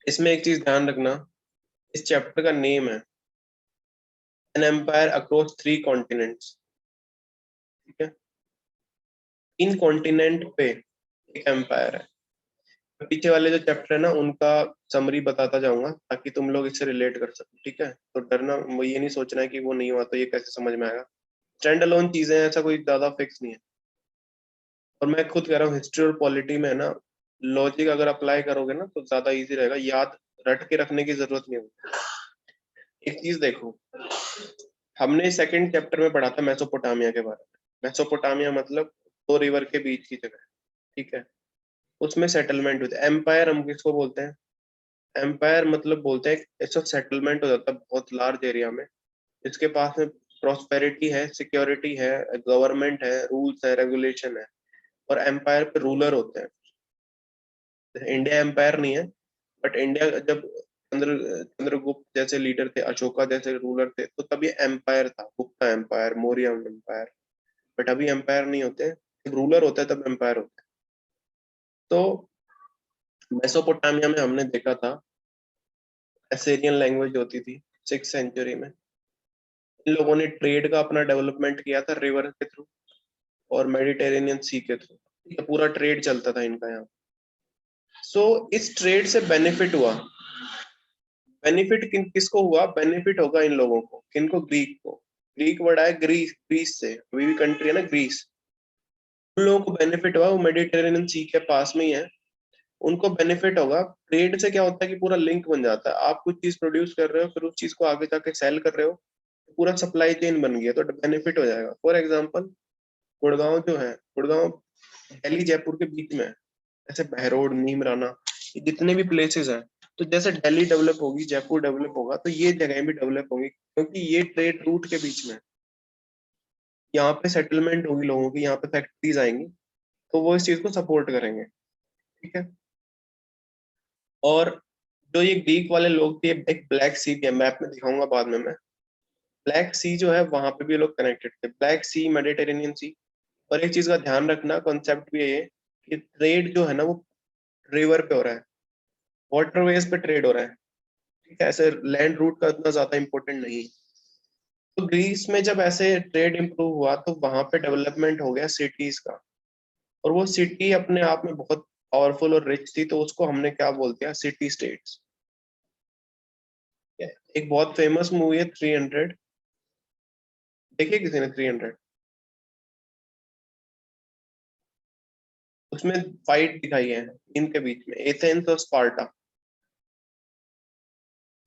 इसमें एक चीज ध्यान रखना, इस चैप्टर का नेम है एन एम्पायर अक्रॉस 3 कॉन्टिनेंट्स। ठीक है, 3 कॉन्टिनेंट पे एक एम्पायर है। पीछे वाले जो चैप्टर है ना उनका समरी बताता जाऊंगा ताकि तुम लोग इससे रिलेट कर सको। ठीक है, तो डरना, वो ये नहीं सोचना है कि वो नहीं हुआ तो ये कैसे समझ में आएगा। स्टैंड अलोन चीजें हैं, ऐसा कोई ज्यादा फिक्स नहीं है। और मैं खुद कह रहा हूँ हिस्ट्री और पॉलिटी में है ना, लॉजिक अगर अप्लाई करोगे ना तो ज्यादा इजी रहेगा, याद रट के रखने की जरूरत नहीं होगी। एक चीज देखो, हमने सेकंड चैप्टर में पढ़ा था मेसोपोटामिया के बारे में। मेसोपोटामिया मतलब 2 रिवर के बीच की जगह। ठीक है, उसमें सेटलमेंट होते हैं। एम्पायर हम किसको बोलते हैं? एम्पायर मतलब बोलते हैं ऐसा सेटलमेंट हो जाता है बहुत लार्ज एरिया में, जिसके पास में प्रॉस्पेरिटी है, सिक्योरिटी है, गवर्नमेंट है, रूल्स है, रेगुलेशन है। और एम्पायर पे रूलर होते हैं। इंडिया एम्पायर नहीं है, बट इंडिया जब चंद्रगुप्त जैसे लीडर थे, अशोका जैसे रूलर थे, तो तब ये एम्पायर था, Gupta empire, Maurya empire. But अभी एम्पायर नहीं होते, जब रूलर होता है तब एम्पायर होता है। तो मेसोपोटामिया में हमने देखा था एसेरियन लैंग्वेज होती थी 6th सेंचुरी में। इन लोगों ने ट्रेड का अपना डेवलपमेंट किया था रिवर के थ्रू और मेडिटेरेनियन सी के थ्रू। ये पूरा ट्रेड चलता था इनका यहाँ। सो इस ट्रेड से बेनिफिट हुआ। बेनिफिट किसको हुआ? बेनिफिट होगा इन लोगों को। किनको? ग्रीक को। ग्रीक वर्ड आया ग्रीस, ग्रीस से, अभी भी कंट्री है ना ग्रीस। उन लोगों को बेनिफिट हुआ, वो मेडिटेरेनियन सी के पास में ही है। उनको बेनिफिट होगा। ट्रेड से क्या होता है कि पूरा लिंक बन जाता है। आप कुछ चीज प्रोड्यूस कर रहे हो, फिर उस चीज को आगे जाके सेल कर रहे हो, पूरा सप्लाई चेन बन गया, तो बेनिफिट हो जाएगा। फॉर एग्जाम्पल, गुड़गांव जो है, गुड़गांव दिल्ली जयपुर के बीच में है। ऐसे बहरोड, नीमराना, ये जितने भी प्लेसेस हैं, तो जैसे दिल्ली डेवलप होगी, जयपुर डेवलप होगा, तो ये जगह भी डेवलप होंगी, क्योंकि ये ट्रेड रूट के बीच में है। यहाँ पे सेटलमेंट होगी लोगों की, यहाँ पे फैक्ट्रीज आएंगी, तो वो इस चीज को सपोर्ट करेंगे। ठीक है। और जो ये ग्रीक वाले लोग थे, एक ब्लैक सी भी है, मैप में दिखाऊंगा बाद में मैं। ब्लैक सी जो है वहां पे भी लोग कनेक्टेड थे, ब्लैक सी, मेडिटेरेनियन सी। और एक चीज का ध्यान रखना, कॉन्सेप्ट भी है कि ट्रेड जो है ना वो रिवर पे हो रहा है, वाटरवेज पे ट्रेड हो रहा है। ठीक है, ऐसे लैंड रूट का इतना ज्यादा इंपॉर्टेंट नहीं। तो ग्रीस में जब ऐसे ट्रेड इंप्रूव हुआ तो वहां पे डेवलपमेंट हो गया सिटीज का। और वो सिटी अपने आप में बहुत पावरफुल और रिच थी, तो उसको हमने क्या बोल दिया? City states. एक बहुत फेमस मूवी है 300, देखिए किसी ने 300? उसमें फाइट दिखाई है इनके बीच में, एथेंस और स्पार्टा।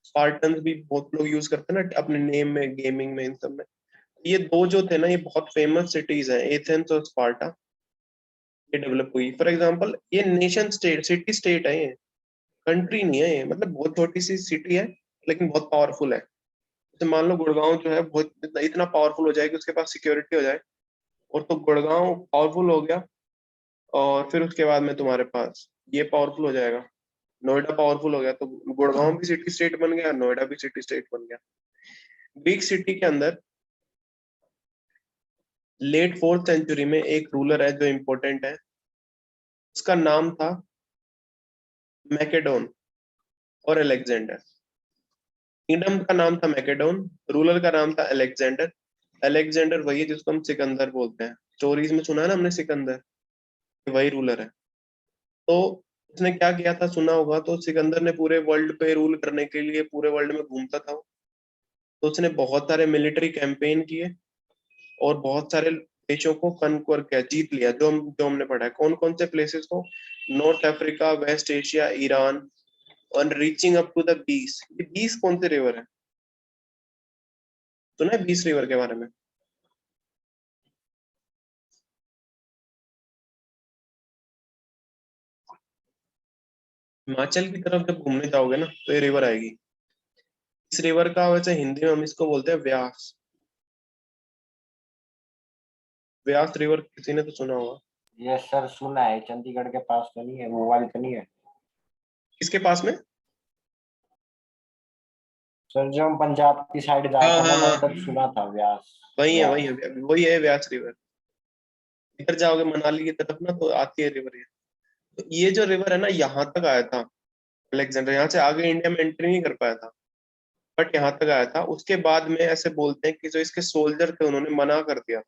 स्पार्टन्स भी बहुत लोग यूज करते हैं ना अपने नेम में, गेमिंग में, इन सब में। ये दो जो थे ना, ये बहुत फेमस सिटीज हैं, एथेंस और स्पार्टा। ये डेवलप हुई। फॉर एग्जांपल, ये नेशन स्टेट, सिटी स्टेट है ये, कंट्री नहीं है ये। मतलब बहुत छोटी सी सिटी है लेकिन बहुत पावरफुल है। जैसे मान लो गुड़गांव जो है बहुत इतना पावरफुल हो जाए कि उसके पास सिक्योरिटी हो जाए, और तो गुड़गांव पावरफुल हो गया। और फिर उसके बाद में तुम्हारे पास ये पावरफुल हो जाएगा, नोएडा पावरफुल हो गया, तो गुड़गांव भी सिटी स्टेट बन गया, नोएडा भी सिटी स्टेट बन गया। ग्रीक सिटी के अंदर लेट 4th सेंचुरी में एक रूलर है जो इंपॉर्टेंट है। उसका नाम था मैकेडोन और अलेक्जेंडर। किंगडम का नाम था मैकेडोन, रूलर का नाम था अलेक्जेंडर। अलेक्जेंडर वही है जिसको हम सिकंदर बोलते हैं। स्टोरीज में सुना है ना हमने सिकंदर, वही रूलर है। तो उसने क्या किया था सुना होगा, तो सिकंदर ने पूरे वर्ल्ड पे रूल करने के लिए पूरे वर्ल्ड में घूमता था। तो उसने बहुत सारे मिलिट्री कैंपेन किए और बहुत सारे देशों को कन्क्वर किया, जीत लिया। जो हमने पढ़ा है, कौन कौन से प्लेसेस को? North Africa, west Asia, Iran, और रीचिंग अप टू द बीस। ये 20 कौन से रिवर है? सुना है 20 रिवर के बारे में? हिमाचल की तरफ जब घूमने जाओगे ना तो ये रिवर आएगी। इस रिवर का वैसे हिंदी में हम इसको बोलते हैं व्यास। व्यास रिवर किसी ने तो सुना होगा। ये सर सुना है, चंडीगढ़ के पास तो नहीं है, वो वाली तो नहीं है किसके पास में? सर? जो हम पंजाब की साइड हाँ जाता हाँ ना, मैं हाँ, उधर सुना था व्यास। वही है वही व्यास। है, वही है व्यास रिवर। इधर जाओगे मनाली की तरफ ना तो आती है रिवर ये। तो ये जो रिवर है ना यहाँ तक आया था, अलेक्जेंडर यहाँ से आगे इंडिया में एंट्री नहीं कर पाया था, बट यहाँ तक आया था। उसके बाद में ऐसे बोलते हैं कि जो इसके सोल्जर थे उन्होंने मना कर दिया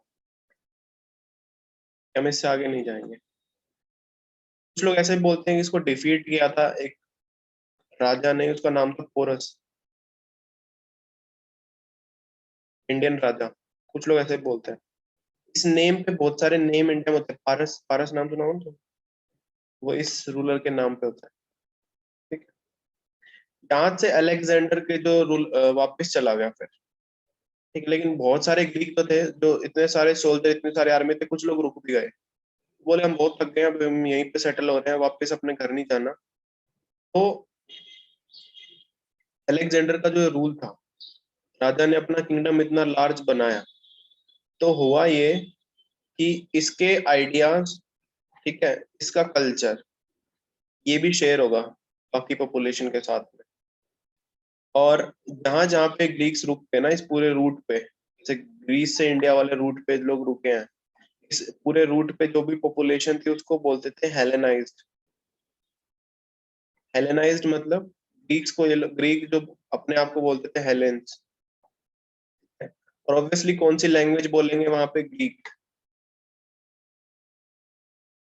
कि हम इससे आगे नहीं जाएंगे। कुछ लोग ऐसे बोलते हैं कि इसको डिफीट किया था एक राजा ने, उसका नाम था पोरस, इंडियन राजा। कुछ लोग ऐसे बोलते हैं। इस नेम पे बहुत सारे नेम इंडिया में होते हैं। पारस, पारस नाम सुना हो ना? तो वो इस रूलर के नाम पे होता है। ठीक है, यहाँ से अलेक्जेंडर के जो रूल वापस चला गया फिर। ठीक है, लेकिन बहुत सारे ग्रीक तो थे, जो इतने सारे सोल्जर, इतने सारे आर्मी थे, कुछ लोग रुक भी गए। बोले हम बहुत थक गए, अब हम यहीं पे सेटल हो रहे हैं, वापस अपने घर नहीं जाना। तो अलेक्जेंडर का जो रूल था, राजा ने अपना किंगडम इतना लार्ज बनाया, तो हुआ ये कि इसके आइडियाज, ठीक है, इसका कल्चर, ये भी शेयर होगा बाकी पॉपुलेशन के साथ में। और जहां जहां पे ग्रीक्स रुकते हैं ना इस पूरे रूट पे, जैसे ग्रीस से इंडिया वाले रूट पे लोग रुके हैं, इस पूरे रूट पे जो भी पॉपुलेशन थी उसको बोलते थे हेलेनाइज्ड। हेलेनाइज्ड मतलब ग्रीक्स को, ये ग्रीक जो अपने आप को बोलते थे हेलेंस। और ऑब्वियसली कौन सी लैंग्वेज बोलेंगे वहां पे? ग्रीक।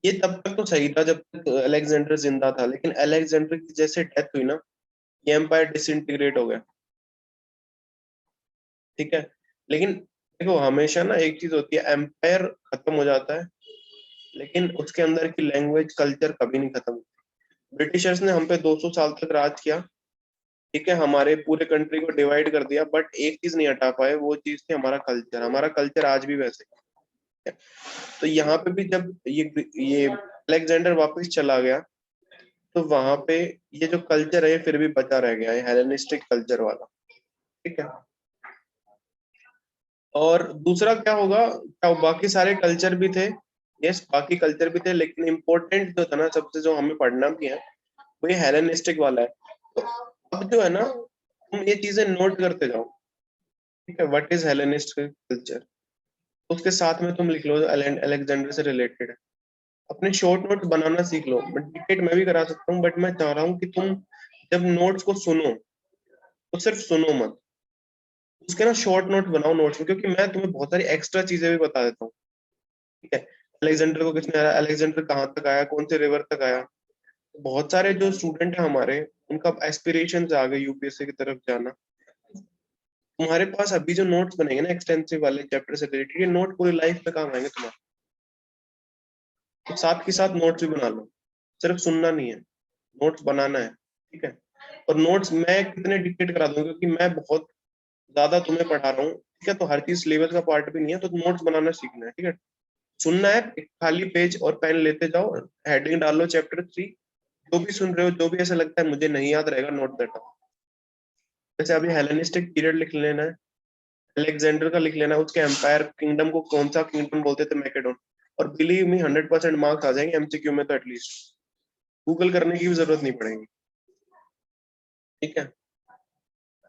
ये तब तक तो सही था जब तक अलेक्जेंडर जिंदा था, लेकिन अलेक्जेंडर की जैसे डेथ हुई ना, ये एम्पायर डिसइंटीग्रेट हो गया। ठीक है, लेकिन देखो हमेशा ना एक चीज होती है, एम्पायर खत्म हो जाता है लेकिन उसके अंदर की लैंग्वेज कल्चर कभी नहीं खत्म होती। ब्रिटिशर्स ने हम पे 200 साल तक राज किया, ठीक है, हमारे पूरे कंट्री को डिवाइड कर दिया, बट एक चीज नहीं हटा पाए, वो चीज थी हमारा कल्चर। हमारा कल्चर आज भी वैसे ही है। तो यहाँ पे भी जब ये अलेक्जेंडर वापस चला गया, तो वहां पे ये जो कल्चर है ये फिर भी बचा रह गया है, हेलेनिस्टिक कल्चर वाला। ठीक है, और दूसरा क्या होगा, क्या बाकी सारे कल्चर भी थे? यस, बाकी कल्चर भी थे, लेकिन इम्पोर्टेंट जो था ना सबसे, जो हमें पढ़ना भी है, वो ये हेलेनिस्टिक वाला है। तो अब जो है ना, तुम ये चीजें नोट करते जाओ। ठीक है, व्हाट इज हेलेनिस्ट कल्चर, उसके साथ में तुम लिख लो अलेक्जेंडर से रिलेटेड है। अपने शॉर्ट नोट्स बनाना सीख लो। बट डिक्टेट मैं भी करा सकता हूँ, बट मैं चाह रहा हूँ कि तुम जब नोट्स को सुनो तो सिर्फ सुनो मत, उसके ना शॉर्ट नोट बनाओ नोट्स में, क्योंकि मैं तुम्हें बहुत सारी एक्स्ट्रा चीजें भी बता देता हूँ। ठीक है, अलेक्जेंडर को किसने आया, अलेक्जेंडर कहाँ तक आया, कौन से रिवर तक आया। बहुत सारे जो स्टूडेंट है हमारे, उनका एस्पिरेशन आगे यूपीएससी की तरफ जाना। तुम्हारे पास अभी जो नोट्स बनेंगे ना एक्सटेंसिव वाले चैप्टर से रिलेटेड, ये नोट पूरी लाइफ में काम आएंगे तुम्हारे। तो साथ के साथ नोट्स भी बना लो, सिर्फ सुनना नहीं है, नोट्स बनाना है। ठीक है, और नोट्स मैं कितने डिक्टेट करा दूंगा, क्योंकि मैं बहुत ज्यादा तुम्हें पढ़ा रहा हूँ। ठीक है, तो हर चीज सिलेबस का पार्ट भी नहीं है, तो नोट्स बनाना सीखना है। ठीक है, सुनना है, एक खाली पेज और पेन लेते जाओ, हेडिंग डालो चैप्टर 3, जो भी सुन रहे हो, जो भी ऐसा लगता है मुझे नहीं याद रहेगा, नोट दैट डाउन। जैसे अभी हेलेनिस्टिक पीरियड लिख लेना है, अलेक्जेंडर का लिख लेना है, उसके एम्पायर किंगडम को कौन सा किंगडम बोलते थे, मैकेडोन। और बिलीव मी 100% मार्क्स आ जाएंगे एमसीक्यू में, तो एटलीस्ट गूगल करने की भी जरूरत नहीं पड़ेगी। ठीक है,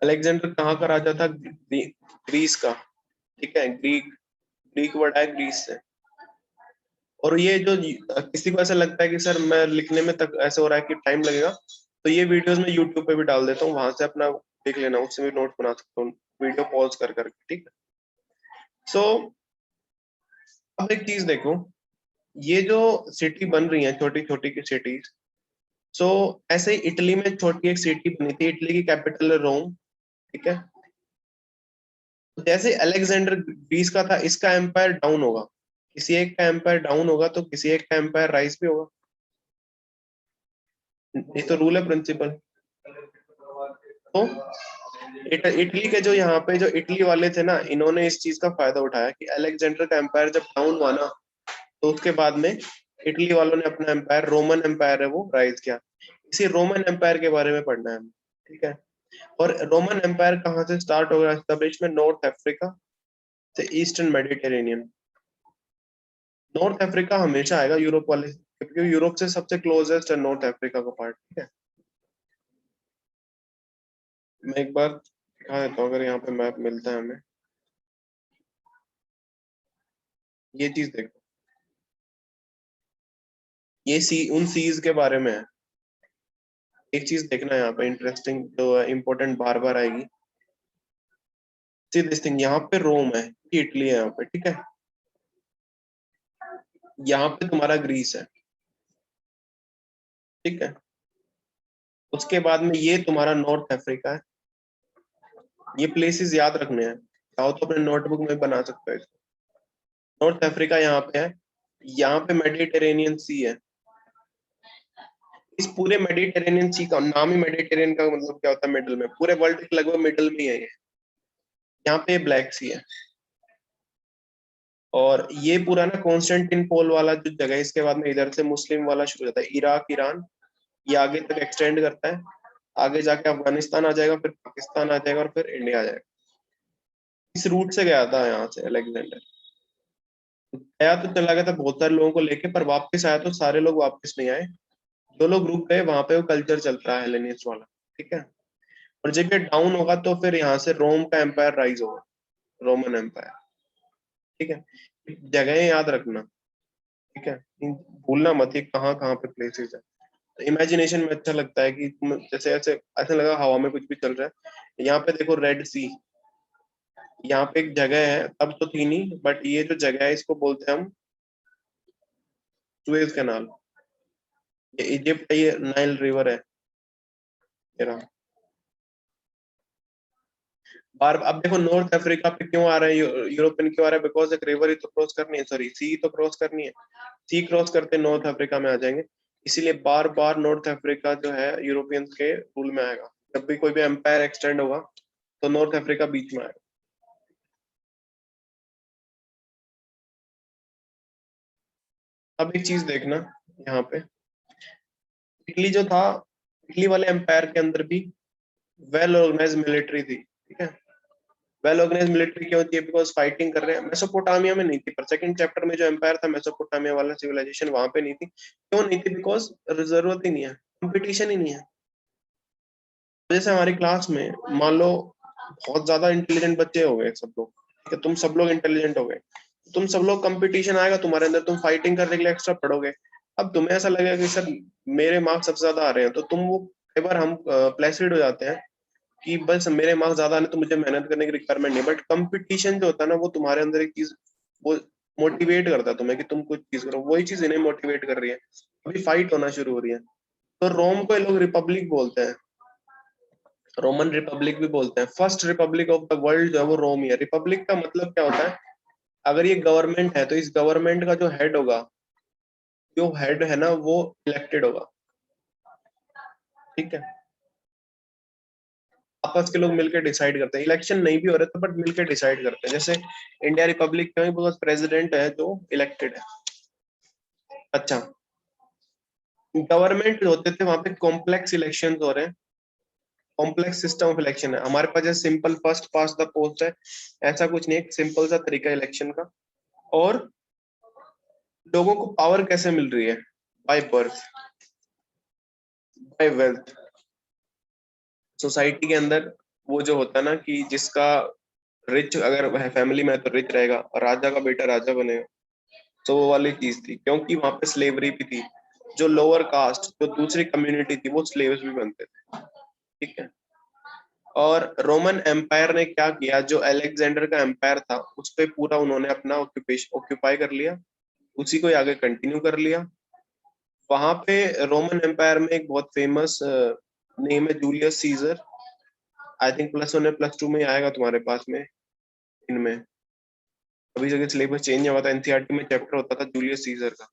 अलेक्जेंडर कहाँ का राजा था? ग्रीस का। ठीक है, ग्रीक, ग्रीक वर्ड है ग्रीस से। और ये जो किसी को ऐसा लगता है कि सर मैं लिखने में तक ऐसा हो रहा है कि टाइम लगेगा, तो ये वीडियोस मैं यूट्यूब पे भी डाल देता हूँ, वहां से अपना देख लेना, उससे भी नोट बना सकता हूँ, वीडियो पॉज कर करके। ठीक है, सो अब एक चीज देखो, ये जो सिटी बन रही है, छोटी छोटी की सिटीज, सो ऐसे ही इटली में छोटी एक सिटी बनी थी, इटली की कैपिटल है रोम। ठीक है, तो जैसे अलेक्जेंडर ग्रीस का था, इसका एम्पायर डाउन होगा, किसी एक का एम्पायर डाउन होगा तो किसी एक का एम्पायर राइज भी होगा। ये तो रूल है, प्रिंसिपल। तो इटली के जो यहाँ पे जो इटली वाले थे ना, इन्होंने इस चीज का फायदा उठाया कि अलेक्जेंडर का एम्पायर जब डाउन हुआ ना, तो उसके बाद में इटली वालों ने अपना एम्पायर, रोमन एम्पायर है वो, राइज किया। इसी रोमन एम्पायर के बारे में पढ़ना है हमें। ठीक है, और रोमन एम्पायर कहाँ से स्टार्ट हो गया एस्टेब्लिश में? नॉर्थ अफ्रीका से ईस्टर्न मेडिटेरेनियन। नॉर्थ अफ्रीका हमेशा आएगा यूरोप वाले, क्योंकि यूरोप से सबसे क्लोजेस्ट है नॉर्थ अफ्रीका का पार्ट। ठीक है, मैं एक बार दिखा देता हूँ, अगर यहाँ पे मैप मिलता है हमें। ये चीज देखो, ये सी उन सीज के बारे में है। एक चीज देखना यहाँ पे इंटरेस्टिंग जो इम्पोर्टेंट बार बार आएगी, सी दिस थिंग, यहाँ पे रोम है, इटली है यहाँ पे, ठीक है, यहाँ पे तुम्हारा ग्रीस है, ठीक है, उसके बाद में ये तुम्हारा नॉर्थ अफ्रीका है। ये प्लेसेस याद रखने हैं, चाहो तो अपने नोटबुक में बना सकते हो इसको। नॉर्थ अफ्रीका यहाँ पे है, यहाँ पे मेडिटेरेनियन सी है। इस पूरे मेडिटेरेनियन सी का नाम ही मेडिटेरेनियन का मतलब क्या होता है, मिडल में, पूरे वर्ल्ड के लगभग मिडल में ही है ये। यहाँ पे ब्लैक सी है, और ये पूरा ना कॉन्स्टेंटिनोपल वाला जो जगह है, इसके बाद में इधर से मुस्लिम वाला शुरू होता है, इराक, ईरान, ये आगे तक एक्सटेंड करता है, आगे जाके अफगानिस्तान आ जाएगा, फिर पाकिस्तान आ जाएगा, और फिर इंडिया आ जाएगा। इस रूट से गया था यहाँ से अलेक्जेंडर, गया तो चला गया था बहुत सारे लोगों को लेके, पर वापस आया तो सारे लोग वापस नहीं आए, जो लोग रुक गए वहां पे वो कल्चर चल रहा है हेलेनिस्ट वाला, ठीक है। और जब ये डाउन होगा तो फिर यहाँ से रोम का एम्पायर राइज होगा, रोमन एम्पायर, ठीक है। जगह याद रखना, ठीक है, भूलना मत ये कहाँ कहाँ पे प्लेसेस है। इमेजिनेशन में अच्छा लगता है कि तुम जैसे ऐसे ऐसा लगा हवा में कुछ भी चल रहा है। यहाँ पे देखो रेड सी, यहाँ पे एक जगह है, तब तो थी नहीं, बट ये जो जगह है इसको बोलते हैं हम सुएज कैनाल। ये इजिप्ट, ये नाइल रिवर है, ये रहा। बार अब देखो नॉर्थ अफ्रीका पे क्यों आ रहा है, यूरोपियन क्यों आ रहा है, बिकॉज एक रिवर ही तो क्रॉस करनी है, सॉरी सी तो क्रॉस करनी है, सी क्रॉस करते नॉर्थ अफ्रीका में आ जाएंगे, इसीलिए बार बार नॉर्थ अफ्रीका जो है यूरोपियंस के रूल में आएगा। जब भी कोई भी एम्पायर एक्सटेंड होगा तो नॉर्थ अफ्रीका बीच में आएगा। अब एक चीज देखना यहाँ पे, इटली जो था, इटली वाले एम्पायर के अंदर भी वेल ऑर्गेनाइज मिलिट्री थी, ठीक है। वेल ऑर्गेनाइज मिलिट्री क्यों होती है, बिकॉज फाइटिंग कर रहे हैं। मेसोपोटामिया में नहीं थी, पर सेकंड चैप्टर में जो एम्पायर था मेसोपोटामिया वाला सिविलाइजेशन, वहां पे नहीं थी। क्यों नहीं थी, बिकॉज जरूरत ही नहीं है, कंपटीशन ही नहीं है। जैसे हमारी क्लास में मान लो बहुत ज्यादा इंटेलिजेंट बच्चे हो गए सब लोग, ठीक है, तुम सब लोग इंटेलिजेंट हो गए, तुम सब लोग, कंपटीशन आएगा तुम्हारे अंदर, तुम फाइटिंग करने के लिए एक्स्ट्रा पढ़ोगे। अब तुम्हें ऐसा लगेगा कि सर मेरे मार्क्स सबसे ज्यादा आ रहे हैं, तो तुम वो कई बार हम प्लेसिड हो जाते हैं कि बस मेरे मार्क्स ज्यादा आने तो मुझे मेहनत करने की रिक्वायरमेंट नहीं, बट कंपटीशन जो होता है ना वो तुम्हारे अंदर एक चीज, वो मोटिवेट करता है तुम्हें कि तुम कुछ चीज करो, वही चीज इन्हें मोटिवेट कर रही है। अभी फाइट होना शुरू हो रही है, तो रोम को ये लोग रिपब्लिक बोलते हैं, रोमन रिपब्लिक भी बोलते हैं। First Republic of the world जो है वो रोम ही है। रिपब्लिक का मतलब क्या होता है, अगर ये गवर्नमेंट है तो इस गवर्नमेंट का जो हेड होगा, जो हेड है ना वो इलेक्टेड होगा, ठीक है। आपस के लोग मिलकर डिसाइड करते हैं, इलेक्शन नहीं भी हो रहे थे बट मिलकर डिसाइड करते हैं। जैसे इंडिया रिपब्लिक क्यों है, बिकॉज प्रेसिडेंट है जो इलेक्टेड है। अच्छा, गवर्नमेंट होते थे वहां पे कॉम्प्लेक्स इलेक्शन हो रहे हैं, कॉम्प्लेक्स सिस्टम ऑफ इलेक्शन है। हमारे पास जैसे simple first pass the post है, ऐसा कुछ नहीं, एक सिंपल सा तरीका इलेक्शन का। और लोगों को पावर कैसे मिल रही है, by birth, by wealth. Society के अंदर वो जो होता है ना कि जिसका रिच अगर फैमिली में है तो रिच रहेगा, और राजा का बेटा राजा बनेगा, तो वो वाली चीज थी। क्योंकि वहां पे स्लेवरी भी थी, जो लोअर कास्ट, जो दूसरी कम्युनिटी थी, वो स्लेव्स भी बनते थे, ठीक है। और रोमन एम्पायर ने क्या किया, जो अलेक्जेंडर का एम्पायर था उस पे पूरा उन्होंने अपना ऑक्यूपेशन ऑक्यूपाई कर लिया, उसी को आगे कंटिन्यू कर लिया। वहां पे रोमन एम्पायर में एक बहुत फेमस नेम है जूलियस सीजर। आई थिंक +1 या +2 में आएगा तुम्हारे पास में, इनमें अभी जगह सिलेबस चेंज हुआ था, एनसीईआरटी में चैप्टर होता था जूलियस सीजर का।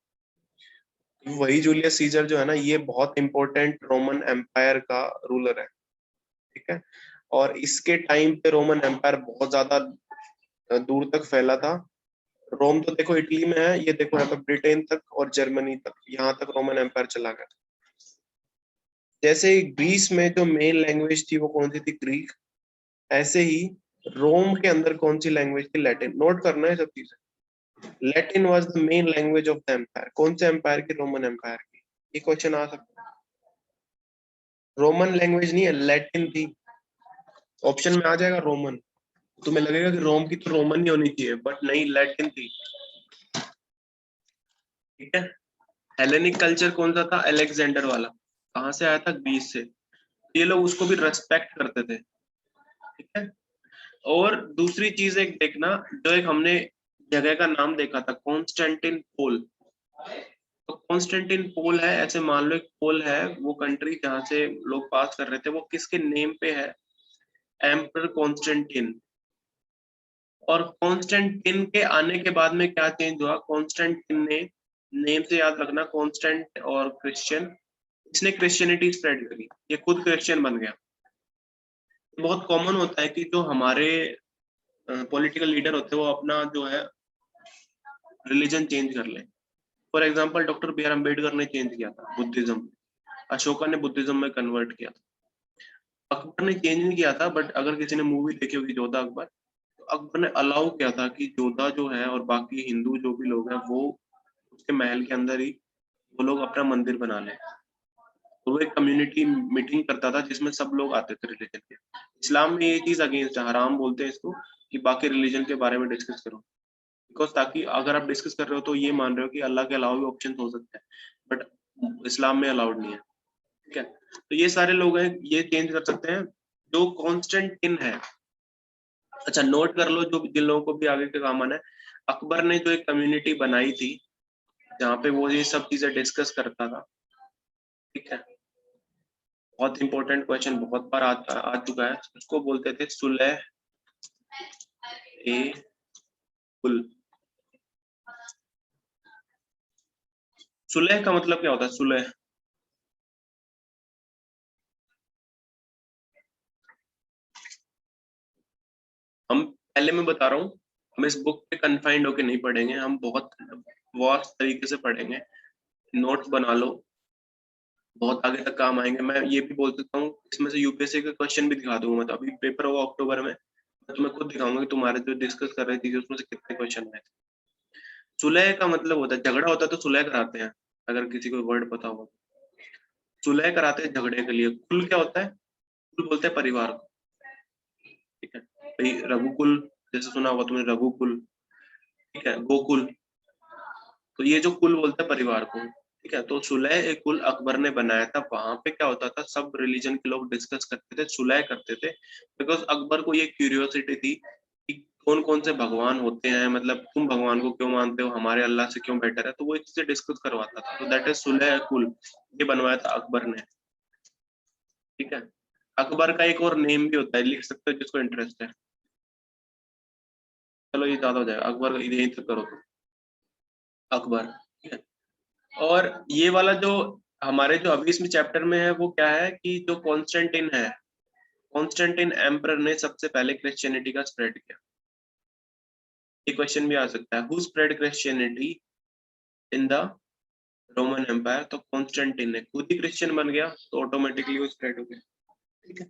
वही जूलियस सीजर जो है ना, ये बहुत इंपॉर्टेंट रोमन एम्पायर का रूलर है, ठीक है। और इसके टाइम पे रोमन एम्पायर बहुत ज्यादा दूर तक फैला था। रोम तो देखो इटली में है, ये देखो यहाँ पे ब्रिटेन तक और जर्मनी तक, यहाँ तक रोमन एम्पायर चला गया। जैसे ग्रीस में जो मेन लैंग्वेज थी वो कौन सी थी, ग्रीक, ऐसे ही रोम के अंदर कौन सी लैंग्वेज थी, लैटिन। नोट करना है सब चीजें। Latin was the main language of the empire. कौन से एम्पायर की, रोमन एम्पायर की। ये क्वेश्चन आ सकता है। रोमन लैंग्वेज नहीं है, लैटिन थी। ऑप्शन में आ जाएगा रोमन, तुम्हें लगेगा कि रोम की तो रोमन ही होनी चाहिए, बट नहीं, लैटिन थी, ठीक है। हेलेनिक कल्चर कौन सा था, अलेक्जेंडर वाला। कहाँ से आया था? ग्रीस से। ये लोग उसको भी रेस्पेक्ट करते थे, ठीक है। और दूसरी चीज एक देखना, जो एक हमने जगह का नाम देखा था, कॉन्स्टेंटिनोपल। तो कॉन्स्टेंटिनोपल है, ऐसे मान लो एक पोल है, वो कंट्री जहाँ से लोग पास कर रहे थे, वो किसके नेम पे है? Emperor Constantine. और कॉन्स्टेंटिन के आने के बाद में क्या चेंज हुआ? कॉन्स्टेंटिन ने, नेम से याद रखना, कॉन्स्टेंट और क्रिश्चियन, इसने क्रिश्चियनिटी स्प्रेड करी, ये खुद क्रिश्चियन बन गया। बहुत कॉमन होता है कि जो हमारे पॉलिटिकल लीडर होते हैं वो अपना जो है रिलीजन चेंज कर ले। For example doctor B R Ambedkar ने चेंज किया था बुद्धिज्म, अशोका ने बुद्धिज्म में कन्वर्ट किया था। अकबर ने चेंज नहीं किया था, बट अगर किसी ने मूवी देखी होगी जोधा अकबर, तो अकबर ने अलाउ किया था कि जोधा जो है और बाकी हिंदू जो भी लोग हैं वो उसके महल के अंदर ही वो लोग अपना मंदिर बना लें। तो वो एक कम्युनिटी मीटिंग करता था जिसमें सब लोग आते थे रिलीजन के। इस्लाम में ये चीज अगेंस्ट है, हराम बोलते हैं इसको, कि बाकी रिलीजन के बारे में डिस्कस करो। बिकॉज ताकि अगर आप डिस्कस कर रहे हो तो ये मान रहे हो कि अल्लाह के अलावा भी ऑप्शन हो सकते हैं, बट इस्लाम में अलाउड नहीं है, ठीक है। तो ये सारे लोग हैं, ये चेंज कर सकते हैं। जो कॉन्स्टेंटिन है, अच्छा नोट कर लो, जो जिन लोगों को भी आगे के काम आना है, अकबर ने जो एक कम्युनिटी बनाई थी जहाँ पे वो ये सब चीजें डिस्कस करता था, ठीक है। बहुत इंपॉर्टेंट क्वेश्चन, बहुत बार आ चुका है, उसको बोलते थे सुलह ए कुल। सुलह का मतलब क्या होता है? सुलह, हम पहले मैं बता रहा हूँ, हम इस बुक पे कन्फाइंड होके नहीं पढ़ेंगे, हम बहुत वास्ट तरीके से पढ़ेंगे। नोट्स बना लो, बहुत आगे तक काम आएंगे। मैं ये भी बोल सकता हूँ, इसमें से यूपीएससी के क्वेश्चन भी दिखा दूंगा। मतलब अभी पेपर होगा अक्टूबर में, मैं तुम्हें खुद दिखाऊंगा कि तुम्हारे जो डिस्कस कर रही थी उसमें से कितने क्वेश्चन आए थे। सुलह का मतलब होता है, झगड़ा होता है तो सुलह कराते हैं, अगर किसी को वर्ड पता होगा। सुलह कराते हैं झगड़े के लिए। कुल क्या होता है? कुल बोलते हैं परिवार को, ठीक है। भाई रघुकुल, जैसे सुना होगा तुमने रघुकुल, ठीक है, गोकुल। तो ये जो कुल बोलते हैं परिवार को, ठीक है। तो सुलह एक कुल अकबर ने बनाया था। वहां पे क्या होता था, सब रिलीजन के लोग डिस्कस करते थे, सुलह करते थे। बिकॉज अकबर को ये क्यूरियोसिटी थी कि कौन कौन से भगवान होते हैं, मतलब तुम भगवान को क्यों मानते हो, हमारे अल्लाह से क्यों बेटर है, तो वो एक चीजें डिस्कस करवाता था। तो दैट इज सुलह कुल, ये बनवाया था अकबर ने, ठीक है। अकबर का एक और नेम भी होता है, लिख सकते हो जिसको इंटरेस्ट है। चलो ये ज्यादा हो जाएगा, अकबर यही तक करो तुम, अकबर, ठीक है। और ये वाला जो हमारे जो अभी इसमें चैप्टर में है वो क्या है कि जो कॉन्स्टेंटिन है, कॉन्स्टेंटिन एम्परर ने सबसे पहले क्रिश्चियनिटी का स्प्रेड किया। ये क्वेश्चन भी आ सकता है, who spread Christianity in the Roman empire? तो कॉन्स्टेंटिन ने खुद ही क्रिश्चियन बन गया, तो ऑटोमेटिकली वो स्प्रेड हो गया, ठीक है।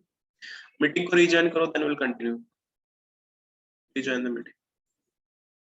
मीटिंग को रिजॉइन करो, then will continue. Rejoin the meeting.